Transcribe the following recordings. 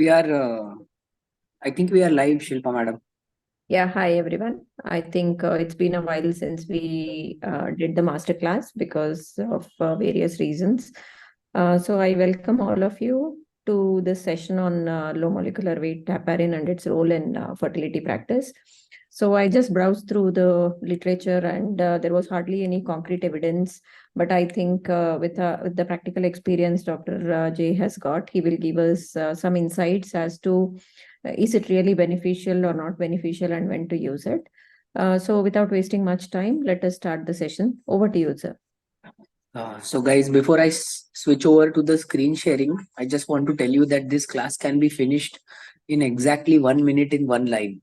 We are, I think we are live, Shilpa madam. Yeah, hi everyone. I think it's been a while since we did the masterclass because of various reasons. So I welcome all of you to this session on low molecular weight heparin and its role in fertility practice. So I just browsed through the literature and there was hardly any concrete evidence. But I think with the practical experience Dr. Jay has got, he will give us some insights as to is it really beneficial or not beneficial and when to use it. So without wasting much time, let us start the session. Over to you, sir. So guys, before I switch over to the screen sharing, I just want to tell you that this class can be finished in exactly 1 minute in one line.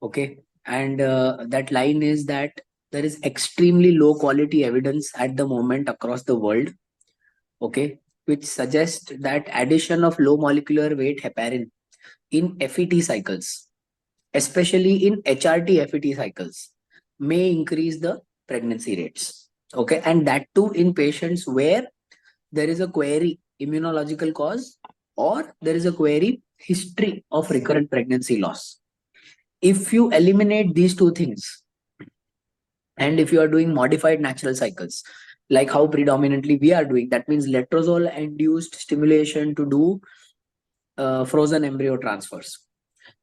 Okay. And that line is that there is extremely low quality evidence at the moment across the world. Okay. Which suggests that addition of low molecular weight heparin in FET cycles, especially in HRT FET cycles, may increase the pregnancy rates. Okay, and that too in patients where there is a query immunological cause or there is a query history of recurrent pregnancy loss. If you eliminate these two things, and if you are doing modified natural cycles, like how predominantly we are doing, that means letrozole induced stimulation to do frozen embryo transfers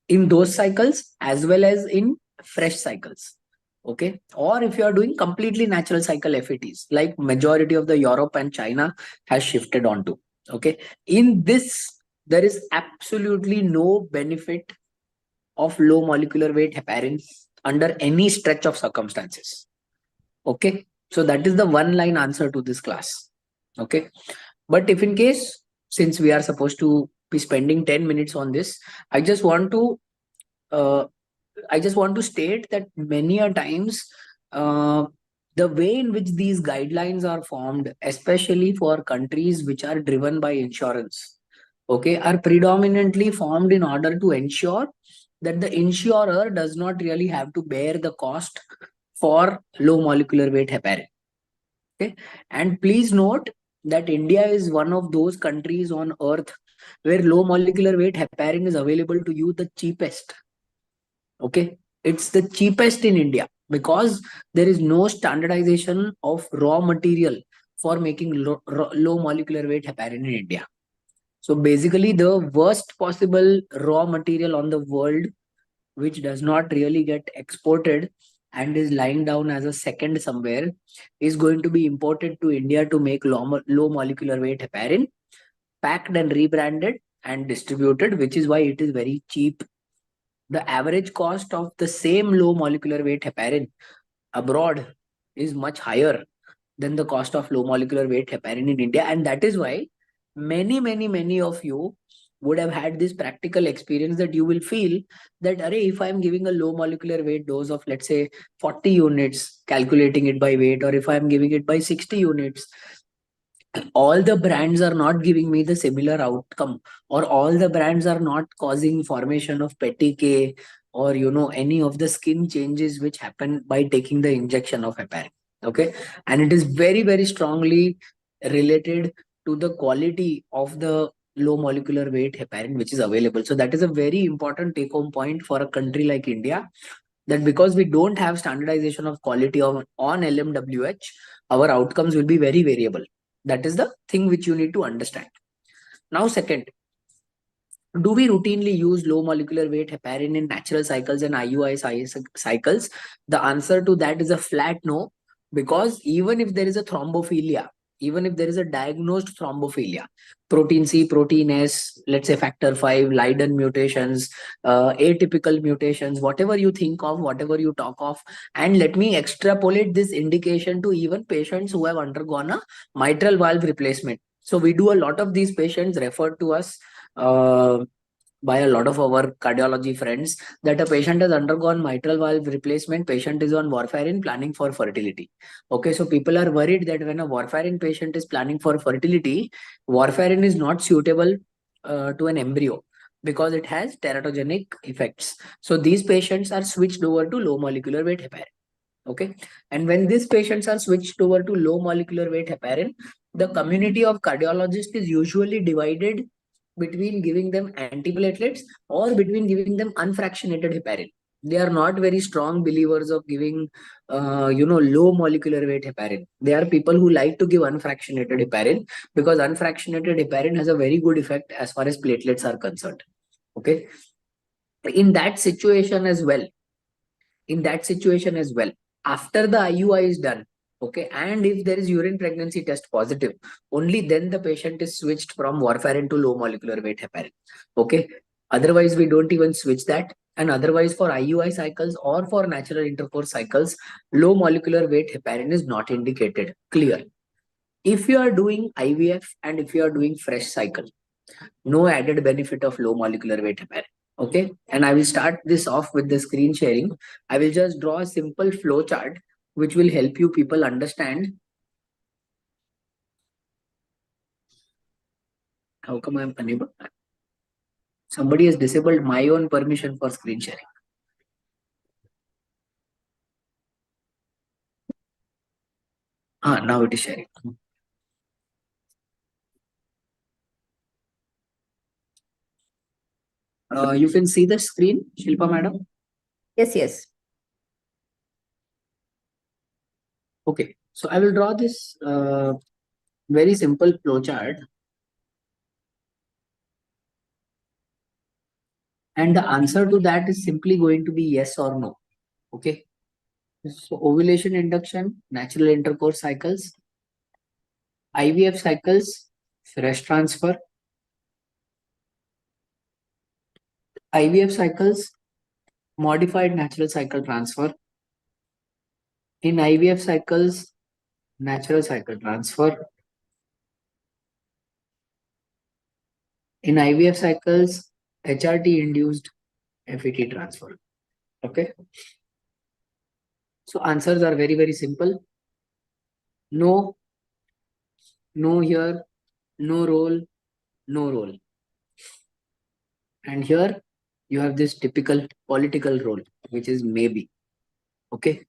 in those cycles as well as in fresh cycles. Okay, or if you are doing completely natural cycle FETs, like majority of the Europe and China has shifted onto. Okay, in this there is absolutely no benefit of low molecular weight heparin under any stretch of circumstances. Okay, so that is the one line answer to this class. Okay, but if in case, since we are supposed to be spending 10 minutes on this, I just want to uh, state that many a times the way in which these guidelines are formed, especially for countries which are driven by insurance, okay, are predominantly formed in order to ensure that the insurer does not really have to bear the cost for low molecular weight heparin. Okay, and please note that India is one of those countries on earth where low molecular weight heparin is available to you the cheapest. Okay, it's the cheapest in India because there is no standardization of raw material for making low molecular weight heparin in India. So basically, the worst possible raw material on the world, which does not really get exported and is lying down as a second somewhere, is going to be imported to India to make low molecular weight heparin, packed and rebranded and distributed, which is why it is very cheap. The average cost of the same low molecular weight heparin abroad is much higher than the cost of low molecular weight heparin in India. And that is why many of you would have had this practical experience that you will feel that, Array, if I'm giving a low molecular weight dose of, let's say, 40 units, calculating it by weight, or if I'm giving it by 60 units, all the brands are not giving me the similar outcome, or all the brands are not causing formation of petechiae or any of the skin changes which happen by taking the injection of heparin. Okay, and it is very strongly related to the quality of the low molecular weight heparin which is available. So that is a very important take home point for a country like India, that because we don't have standardization of quality on LMWH, our outcomes will be very variable. That is the thing which you need to understand. Now, second, do we routinely use low molecular weight heparin in natural cycles and IUI cycles? The answer to that is a flat no, because even if there is a thrombophilia, even if there is a diagnosed thrombophilia, protein C, protein S, let's say factor 5, Leiden mutations, atypical mutations, whatever you think of, whatever you talk of, and let me extrapolate this indication to even patients who have undergone a mitral valve replacement. So we do a lot of these patients referred to us by a lot of our cardiology friends, that a patient has undergone mitral valve replacement, patient is on warfarin planning for fertility. Okay, so people are worried that when a warfarin patient is planning for fertility, warfarin is not suitable to an embryo because it has teratogenic effects. So these patients are switched over to low molecular weight heparin. Okay, and when these patients are switched over to low molecular weight heparin, the community of cardiologists is usually divided between giving them antiplatelets or between giving them unfractionated heparin. They are not very strong believers of giving, low molecular weight heparin. They are people who like to give unfractionated heparin because unfractionated heparin has a very good effect as far as platelets are concerned. Okay. In that situation as well, after the IUI is done, okay, and if there is urine pregnancy test positive, only then the patient is switched from warfarin to low molecular weight heparin. Okay. Otherwise, we don't even switch that. And otherwise, for IUI cycles or for natural intercourse cycles, low molecular weight heparin is not indicated. Clear. If you are doing IVF and if you are doing fresh cycle, no added benefit of low molecular weight heparin. Okay. And I will start this off with the screen sharing. I will just draw a simple flow chart which will help you people understand. How come I am unable? Somebody has disabled my own permission for screen sharing. Now it is sharing. You can see the screen, Shilpa madam? Yes, yes. Okay. So I will draw this very simple flow chart. And the answer to that is simply going to be yes or no. Okay. So ovulation induction, natural intercourse cycles, IVF cycles, fresh transfer, IVF cycles, modified natural cycle transfer. In IVF cycles, natural cycle transfer. In IVF cycles, HRT induced FET transfer. Okay. So answers are very, very simple. No, no here, no role, no role. And here you have this typical political role, which is maybe. Okay.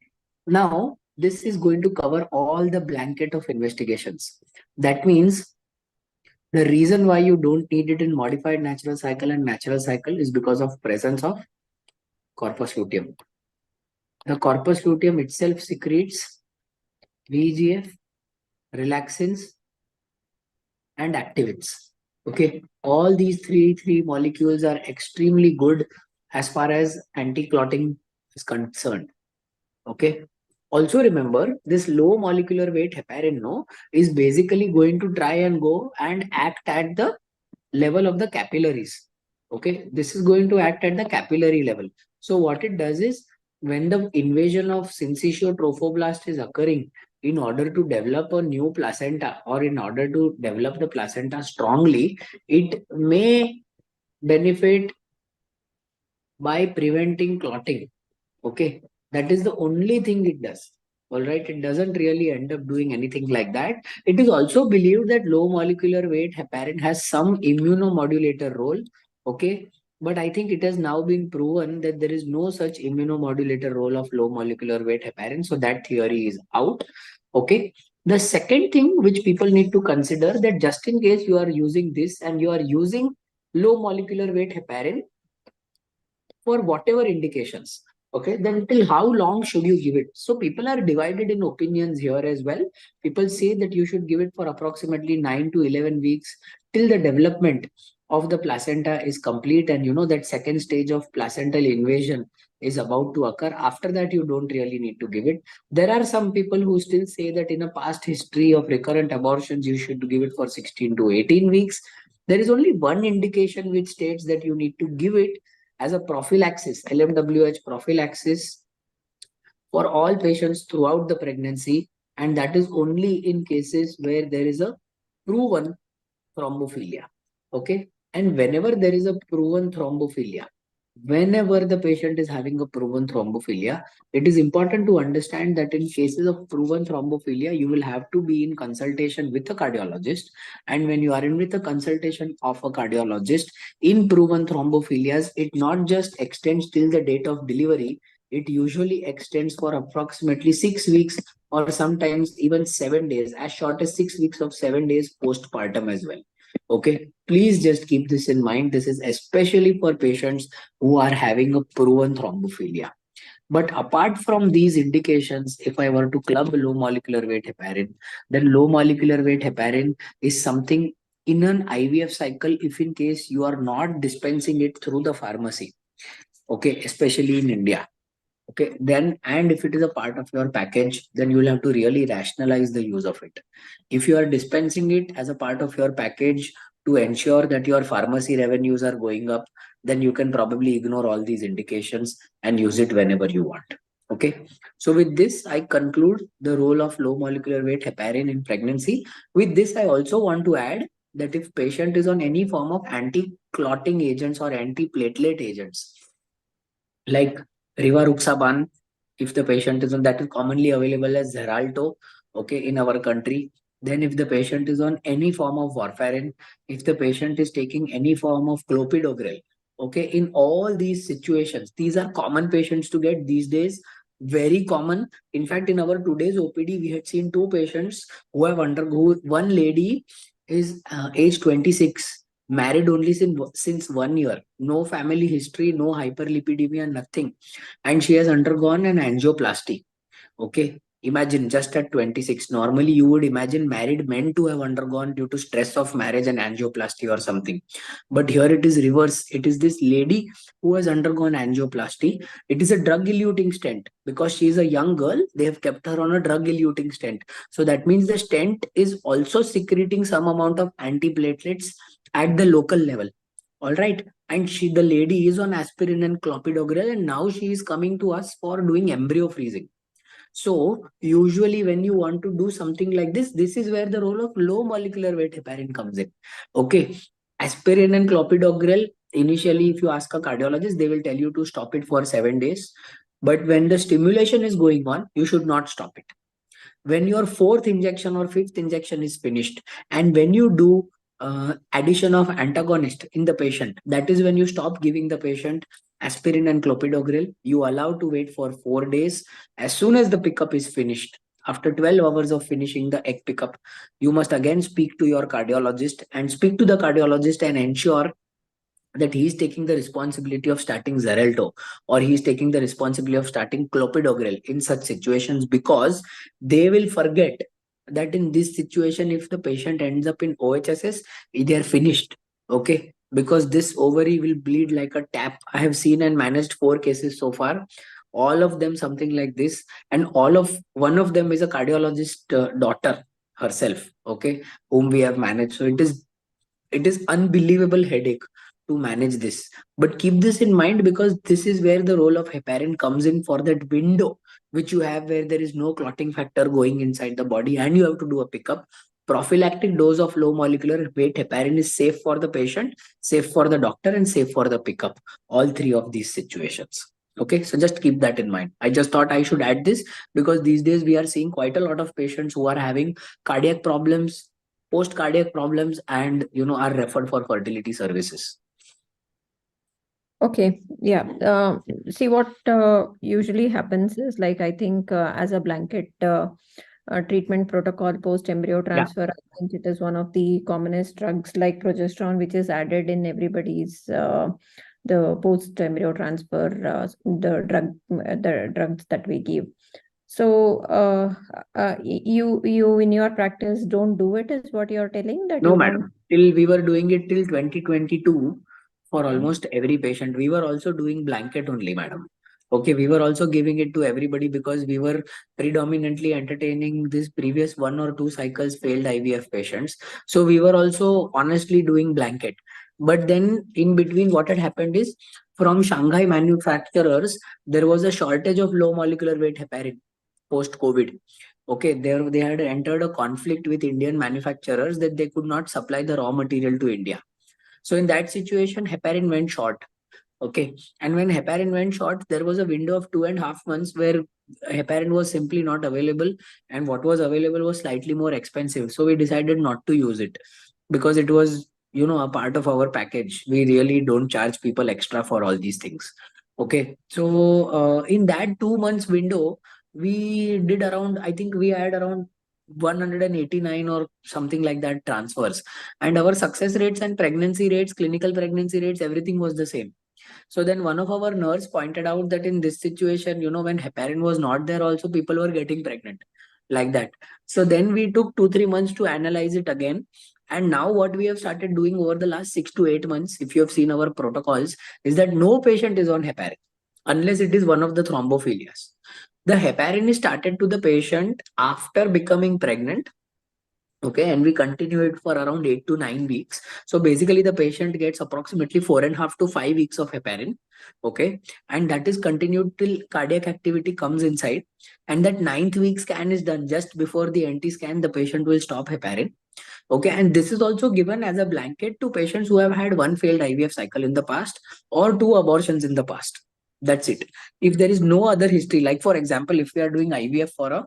Now, this is going to cover all the blanket of investigations. That means the reason why you don't need it in modified natural cycle and natural cycle is because of presence of corpus luteum. The corpus luteum itself secretes VEGF, relaxins, and activins. Okay, all these three molecules are extremely good as far as anti-clotting is concerned. Okay. Also remember, this low molecular weight heparin is basically going to try and go and act at the level of the capillaries. Okay, this is going to act at the capillary level. So what it does is, when the invasion of syncytial trophoblast is occurring, in order to develop a new placenta or in order to develop the placenta strongly, it may benefit by preventing clotting. Okay, that is the only thing it does. All right, it doesn't really end up doing anything like that. It is also believed that low molecular weight heparin has some immunomodulator role. Okay, but I think it has now been proven that there is no such immunomodulator role of low molecular weight heparin. So that theory is out. Okay. The second thing which people need to consider, that just in case you are using this and you are using low molecular weight heparin for whatever indications, okay, then till how long should you give it? So people are divided in opinions here as well. People say that you should give it for approximately 9 to 11 weeks till the development of the placenta is complete, and that second stage of placental invasion is about to occur. After that, you don't really need to give it. There are some people who still say that in a past history of recurrent abortions, you should give it for 16 to 18 weeks. There is only one indication which states that you need to give it as a prophylaxis, LMWH prophylaxis, for all patients throughout the pregnancy, and that is only in cases where there is a proven thrombophilia. Okay, and whenever there is a proven thrombophilia, whenever the patient is having a proven thrombophilia, it is important to understand that in cases of proven thrombophilia, you will have to be in consultation with a cardiologist. And when you are in with a consultation of a cardiologist in proven thrombophilias, it not just extends till the date of delivery, it usually extends for approximately 6 weeks or sometimes even 7 days, as short as 6 weeks of 7 days postpartum as well. Okay, please just keep this in mind. This is especially for patients who are having a proven thrombophilia. But apart from these indications, if I were to club low molecular weight heparin, then low molecular weight heparin is something in an IVF cycle, if in case you are not dispensing it through the pharmacy, okay, especially in India. Okay, then, and if it is a part of your package, then you will have to really rationalize the use of it. If you are dispensing it as a part of your package to ensure that your pharmacy revenues are going up, then you can probably ignore all these indications and use it whenever you want. Okay, so with this, I conclude the role of low molecular weight heparin in pregnancy. With this, I also want to add that if patient is on any form of anti-clotting agents or anti-platelet agents, like rivaroxaban, if the patient is on that, is commonly available as Xarelto, okay, in our country. Then if the patient is on any form of warfarin, if the patient is taking any form of clopidogrel, okay, in all these situations, these are common patients to get these days, very common. In fact, in our today's OPD, we had seen two patients who have undergone, one lady is age 26, married only since 1 year, no family history, no hyperlipidemia, nothing, and she has undergone an angioplasty. Okay, imagine just at 26. Normally, you would imagine married men to have undergone due to stress of marriage and angioplasty or something. But here it is reverse. It is this lady who has undergone angioplasty. It is a drug eluting stent because she is a young girl. They have kept her on a drug eluting stent. So that means the stent is also secreting some amount of antiplatelets at the local level. All right. And the lady is on aspirin and clopidogrel, and now she is coming to us for doing embryo freezing. So usually when you want to do something like this is where the role of low molecular weight heparin comes in. Okay. Aspirin and clopidogrel, initially, if you ask a cardiologist, they will tell you to stop it for 7 days. But when the stimulation is going on, you should not stop it. When your fourth injection or fifth injection is finished, and when you do addition of antagonist in the patient, that is when you stop giving the patient aspirin and clopidogrel. You allow to wait for 4 days. As soon as the pickup is finished, after 12 hours of finishing the egg pickup, you must again speak to your cardiologist and speak to the cardiologist and ensure that he is taking the responsibility of starting Xarelto, or he is taking the responsibility of starting clopidogrel in such situations, because they will forget that in this situation, if the patient ends up in OHSS, they are finished. Okay, because this ovary will bleed like a tap. I have seen and managed 4 cases so far, all of them something like this, and all of one of them is a cardiologist daughter herself, okay, whom we have managed. So it is unbelievable headache to manage this. But keep this in mind, because this is where the role of heparin comes in, for that window which you have where there is no clotting factor going inside the body and you have to do a pickup. Prophylactic dose of low molecular weight heparin is safe for the patient, safe for the doctor, and safe for the pickup. All three of these situations. Okay, so just keep that in mind. I just thought I should add this because these days we are seeing quite a lot of patients who are having cardiac problems, post cardiac problems, and are referred for fertility services. Okay, yeah. See, what usually happens is, like, I think as a blanket treatment protocol post embryo transfer, I think it is one of the commonest drugs like progesterone, which is added in everybody's the post embryo transfer the drugs that we give. So you in your practice don't do it, is what you're telling, that No, you don't? madam. Till we were doing it till 2022 for almost every patient. We were also doing blanket only, madam. Okay, we were also giving it to everybody because we were predominantly entertaining this previous 1 or 2 cycles failed IVF patients. So we were also honestly doing blanket. But then in between, what had happened is, from Shanghai manufacturers, there was a shortage of low molecular weight heparin post COVID. Okay, there they had entered a conflict with Indian manufacturers that they could not supply the raw material to India. So in that situation, heparin went short. Okay, and when heparin went short, there was a window of 2.5 months where heparin was simply not available, and what was available was slightly more expensive. So we decided not to use it because it was a part of our package. We really don't charge people extra for all these things. Okay, so in that 2 months window, we did around, I think we had around 189 or something like that transfers, and our success rates and pregnancy rates, clinical pregnancy rates, everything was the same. So then one of our nurse pointed out that in this situation, when heparin was not there, also people were getting pregnant like that. So then we took 2-3 months to analyze it again. And now what we have started doing over the last 6 to 8 months, if you have seen our protocols, is that no patient is on heparin unless it is one of the thrombophilias. The heparin is started to the patient after becoming pregnant. Okay, and we continue it for around 8 to 9 weeks. So basically, the patient gets approximately 4.5 to 5 weeks of heparin. Okay, and that is continued till cardiac activity comes inside. And that ninth week scan is done just before the NT scan. The patient will stop heparin. Okay, and this is also given as a blanket to patients who have had one failed IVF cycle in the past or two abortions in the past. That's it. If there is no other history, like for example, if we are doing IVF for a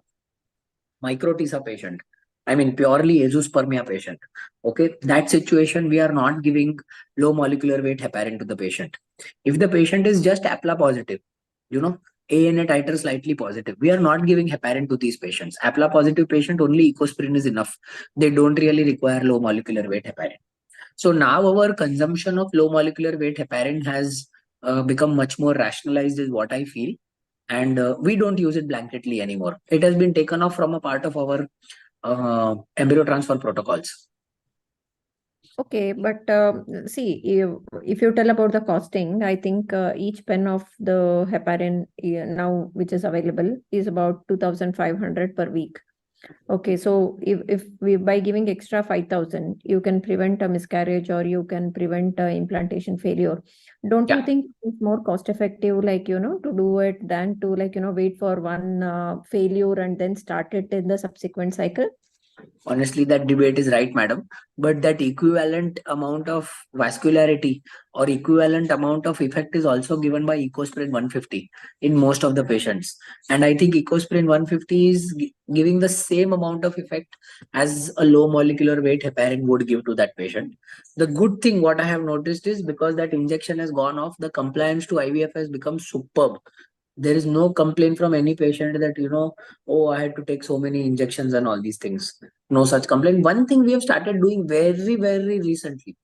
microtisa patient, I mean purely azoospermia patient, okay, that situation we are not giving low molecular weight heparin to the patient. If the patient is just apla positive, you know ANA titer slightly positive, we are not giving heparin to these patients. Apla positive patient, only ecosprin is enough. They don't really require low molecular weight heparin. So now our consumption of low molecular weight heparin has become much more rationalized, is what I feel. And we don't use it blanketly anymore. It has been taken off from a part of our embryo transfer protocols. Okay, but see, if you tell about the costing, I think each pen of the heparin now, which is available, is about 2,500 per week. Okay, so if we by giving extra 5,000, you can prevent a miscarriage or you can prevent implantation failure. Don't you Yeah. think it's more cost effective, like, to do it than to, like, wait for one failure and then start it in the subsequent cycle? Honestly, that debate is right, madam. But that equivalent amount of vascularity or equivalent amount of effect is also given by Ecosprin 150 in most of the patients. And I think Ecosprin 150 is giving the same amount of effect as a low molecular weight heparin would give to that patient. The good thing, what I have noticed is, because that injection has gone off, the compliance to IVF has become superb. There is no complaint from any patient that, oh, I had to take so many injections and all these things. No such complaint. One thing we have started doing very recently,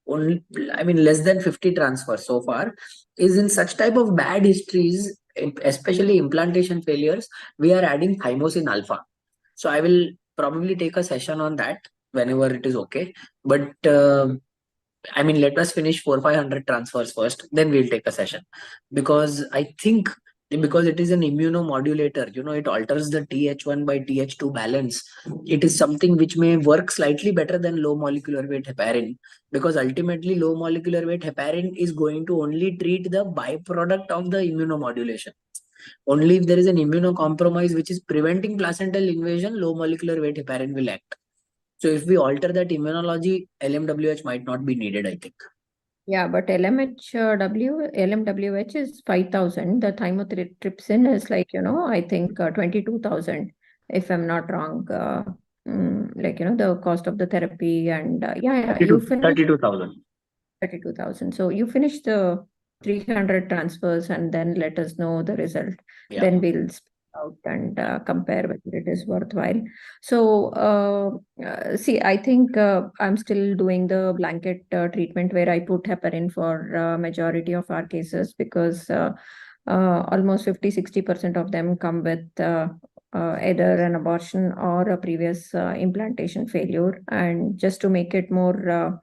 only, I mean, less than 50 transfers so far, is in such type of bad histories, especially implantation failures, we are adding thymosin alpha. So I will probably take a session on that whenever it is okay. But I mean, let us finish 400-500 transfers first, then we'll take a session. Because I think, because it is an immunomodulator, it alters the TH1 by TH2 balance. It is something which may work slightly better than low molecular weight heparin, because ultimately low molecular weight heparin is going to only treat the byproduct of the immunomodulation. Only if there is an immunocompromise which is preventing placental invasion, low molecular weight heparin will act. So if we alter that immunology, LMWH might not be needed, I think. Yeah, but LMWH is 5,000. The thymotripsin is like, I think 22,000, if I'm not wrong. Like, the cost of the therapy and yeah, you finished 32,000. 32,000. So you finish the 300 transfers and then let us know the result. Yeah. Then we'll split out and compare whether it is worthwhile. So see, I think I'm still doing the blanket treatment where I put heparin for majority of our cases, because almost 50-60% of them come with either an abortion or a previous implantation failure. And just to make it more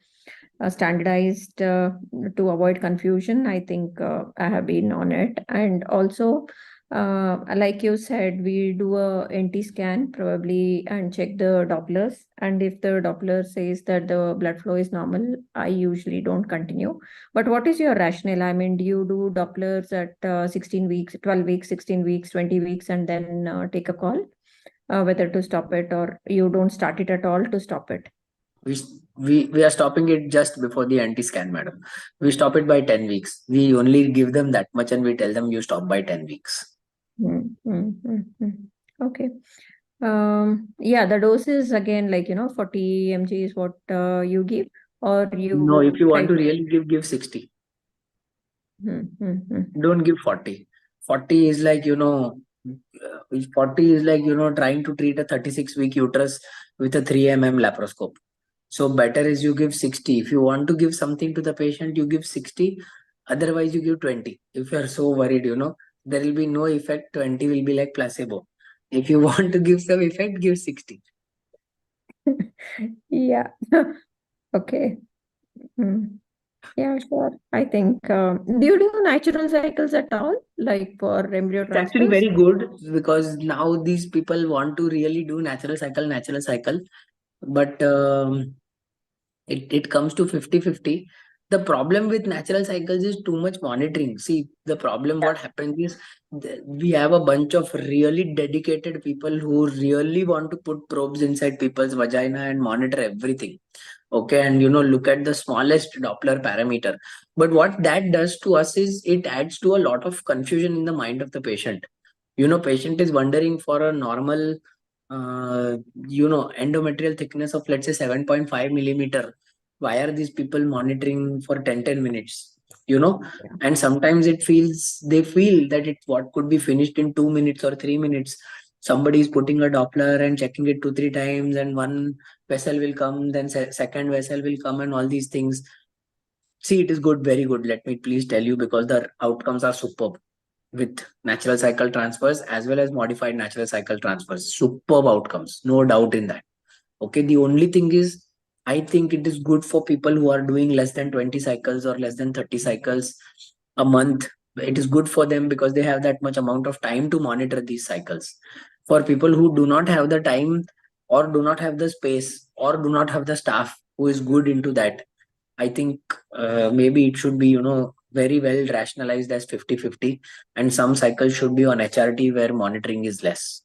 standardized to avoid confusion, I think I have been on it. And also, like you said, we do a NT scan probably and check the Dopplers. And if the Doppler says that the blood flow is normal, I usually don't continue. But what is your rationale? I mean, do you do Dopplers at 16 weeks, 12 weeks, 16 weeks, 20 weeks, and then take a call whether to stop it, or you don't start it at all to stop it? We are stopping it just before the anti-scan, madam. We stop it by 10 weeks. We only give them that much and we tell them you stop by 10 weeks. Okay. Yeah, the dose is again like, 40 mg is what you give, or you No, if you try want to to. really give 60. Hmm. Don't give 40. 40 is like, 40 is like, trying to treat a 36-week uterus with a 3 laparoscope. So better is you give 60. If you want to give something to the patient, you give 60. Otherwise, you give 20. If you are so worried, there will be no effect. 20 will be like placebo. If you want to give some effect, give 60. Yeah. Okay. Yeah, sure. I think, do you do natural cycles at all, like for embryo It's actually transfers? very good because now these people want to really do natural cycle. But it comes to 50-50. The problem with natural cycles is too much monitoring. See, the problem Yeah. what happens is we have a bunch of really dedicated people who really want to put probes inside people's vagina and monitor everything. Okay, and look at the smallest Doppler parameter. But what that does to us is it adds to a lot of confusion in the mind of the patient. Patient is wondering for a normal endometrial thickness of, let's say, 7.5 millimeter. Why are these people monitoring for 10 minutes? Yeah. And sometimes they feel that it what could be finished in 2 minutes or 3 minutes. Somebody is putting a Doppler and checking it 2-3 times, and one vessel will come, then second vessel will come, and all these things. See, it is good, very good. Let me please tell you, because the outcomes are superb with natural cycle transfers as well as modified natural cycle transfers. Superb outcomes, no doubt in that. Okay, the only thing is, I think it is good for people who are doing less than 20 cycles or less than 30 cycles a month. It is good for them because they have that much amount of time to monitor these cycles. For people who do not have the time, or do not have the space, or do not have the staff who is good into that, I think maybe it should be, very well rationalized as 50-50, and some cycles should be on HRT where monitoring is less.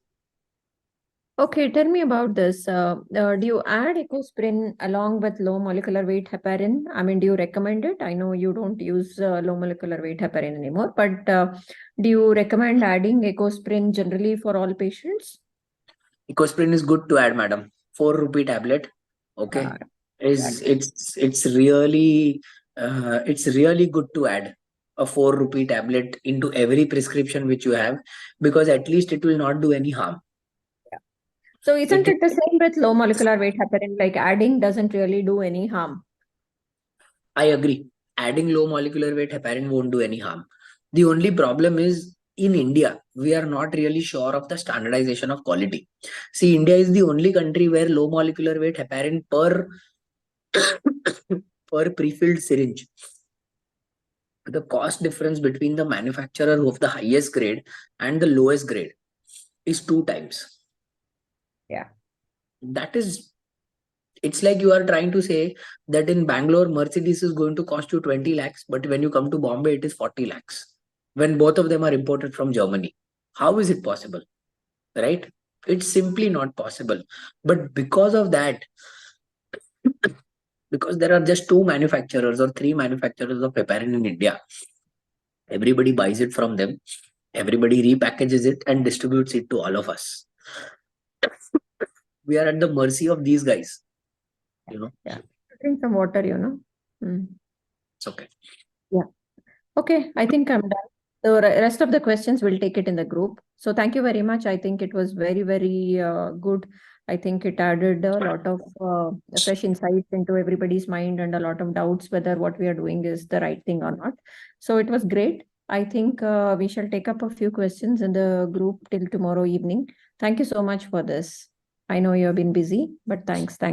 Okay, tell me about this. Do you add ecosprin along with low molecular weight heparin? I mean, do you recommend it? I know you don't use low molecular weight heparin anymore, but do you recommend adding ecosprin generally for all patients? Ecosprin is good to add, madam. 4 rupee tablet. Okay. Uh, Is it's really good to add a 4 rupee tablet into every prescription which you have, because at least it will not do any harm. So isn't It it the same with low molecular weight heparin? Like adding doesn't really do any harm. I agree. Adding low molecular weight heparin won't do any harm. The only problem is, in India, we are not really sure of the standardization of quality. See, India is the only country where low molecular weight heparin per per pre-filled syringe, the cost difference between the manufacturer of the highest grade and the lowest grade is 2 times. Yeah. That is, it's like you are trying to say that in Bangalore, Mercedes is going to cost you 20 lakhs, but when you come to Bombay, it is 40 lakhs. When both of them are imported from Germany. How is it possible? Right? It's simply not possible. But because of that, because there are just 2 manufacturers or 3 manufacturers of heparin in India, everybody buys it from them, everybody repackages it and distributes it to all of us. We are at the mercy of these guys. Yeah. Drink some water, It's okay. Yeah. Okay, I think I'm done. The rest of the questions we'll take it in the group. So thank you very much. I think it was very, very good. I think it added a lot of fresh insights into everybody's mind and a lot of doubts whether what we are doing is the right thing or not. So it was great. I think we shall take up a few questions in the group till tomorrow evening. Thank you so much for this. I know you have been busy, but thanks. Thanks.